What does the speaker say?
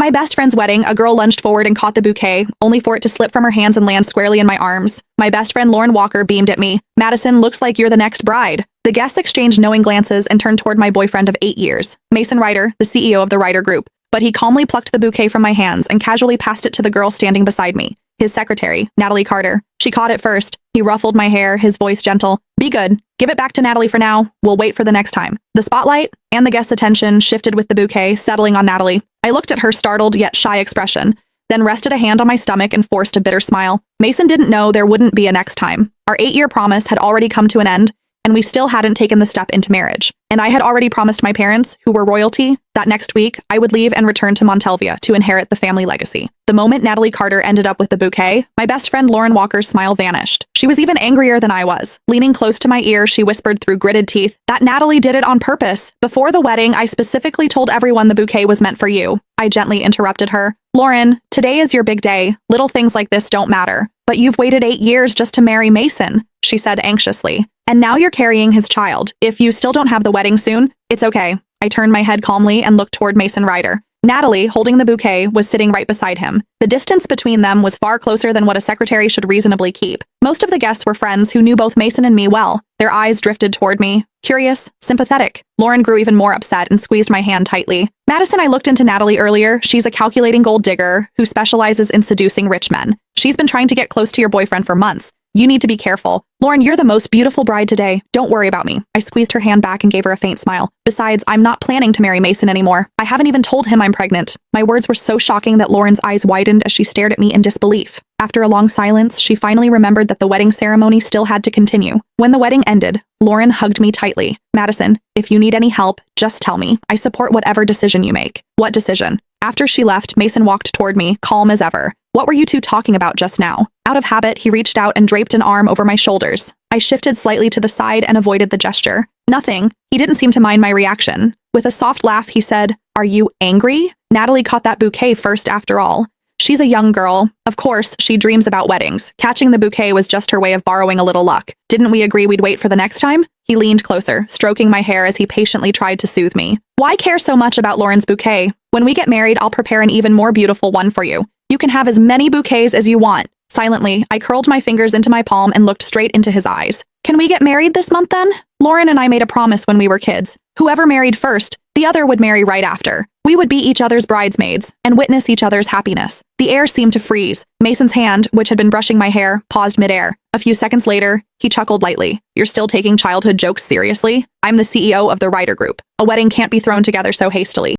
my best friend's wedding, a girl lunged forward and caught the bouquet, only for it to slip from her hands and land squarely in my arms. My best friend Lauren Walker beamed at me. "Madison, looks like you're the next bride." The guests exchanged knowing glances and turned toward my boyfriend of 8 years, Mason Ryder, the CEO of the Ryder Group. But he calmly plucked the bouquet from my hands and casually passed it to the girl standing beside me, his secretary, Natalie Carter. She caught it first. He ruffled my hair, his voice gentle. "Be good. Give it back to Natalie for now. We'll wait for the next time." The spotlight and the guest's attention shifted with the bouquet, settling on Natalie. I looked at her startled yet shy expression, then rested a hand on my stomach and forced a bitter smile. Mason didn't know there wouldn't be a next time. Our 8-year promise had already come to an end, and we still hadn't taken the step into marriage. And I had already promised my parents, who were royalty, that next week I would leave and return to Montelvia to inherit the family legacy. The moment Natalie Carter ended up with the bouquet, my best friend Lauren Walker's smile vanished. She was even angrier than I was. Leaning close to my ear, she whispered through gritted teeth, "That Natalie did it on purpose. Before the wedding, I specifically told everyone the bouquet was meant for you." I gently interrupted her. "Lauren, today is your big day. Little things like this don't matter. But you've waited 8 years just to marry Mason," she said anxiously. "And now you're carrying his child. If you still don't have the wedding soon, it's okay." I turned my head calmly and looked toward Mason Ryder. Natalie, holding the bouquet, was sitting right beside him. The distance between them was far closer than what a secretary should reasonably keep. Most of the guests were friends who knew both Mason and me well. Their eyes drifted toward me, curious, sympathetic. Lauren grew even more upset and squeezed my hand tightly. "Madison, I looked into Natalie earlier. She's a calculating gold digger who specializes in seducing rich men. She's been trying to get close to your boyfriend for months. You need to be careful. Lauren, you're the most beautiful bride today. Don't worry about me." I squeezed her hand back and gave her a faint smile. "Besides, I'm not planning to marry Mason anymore. I haven't even told him I'm pregnant." My words were so shocking that Lauren's eyes widened as she stared at me in disbelief. After a long silence, she finally remembered that the wedding ceremony still had to continue. When the wedding ended, Lauren hugged me tightly. "Madison, if you need any help, just tell me. I support whatever decision you make." "What decision?" After she left, Mason walked toward me, calm as ever. "What were you two talking about just now?" Out of habit, he reached out and draped an arm over my shoulders. I shifted slightly to the side and avoided the gesture. "Nothing." He didn't seem to mind my reaction. With a soft laugh, he said, "Are you angry? Natalie caught that bouquet first after all. She's a young girl. Of course, she dreams about weddings. Catching the bouquet was just her way of borrowing a little luck. Didn't we agree we'd wait for the next time?" He leaned closer, stroking my hair as he patiently tried to soothe me. "Why care so much about Lauren's bouquet? When we get married, I'll prepare an even more beautiful one for you. You can have as many bouquets as you want." Silently, I curled my fingers into my palm and looked straight into his eyes. "Can we get married this month then? Lauren and I made a promise when we were kids. Whoever married first, the other would marry right after. We would be each other's bridesmaids and witness each other's happiness." The air seemed to freeze. Mason's hand, which had been brushing my hair, paused midair. A few seconds later, he chuckled lightly. "You're still taking childhood jokes seriously? I'm the CEO of the Ryder Group. A wedding can't be thrown together so hastily."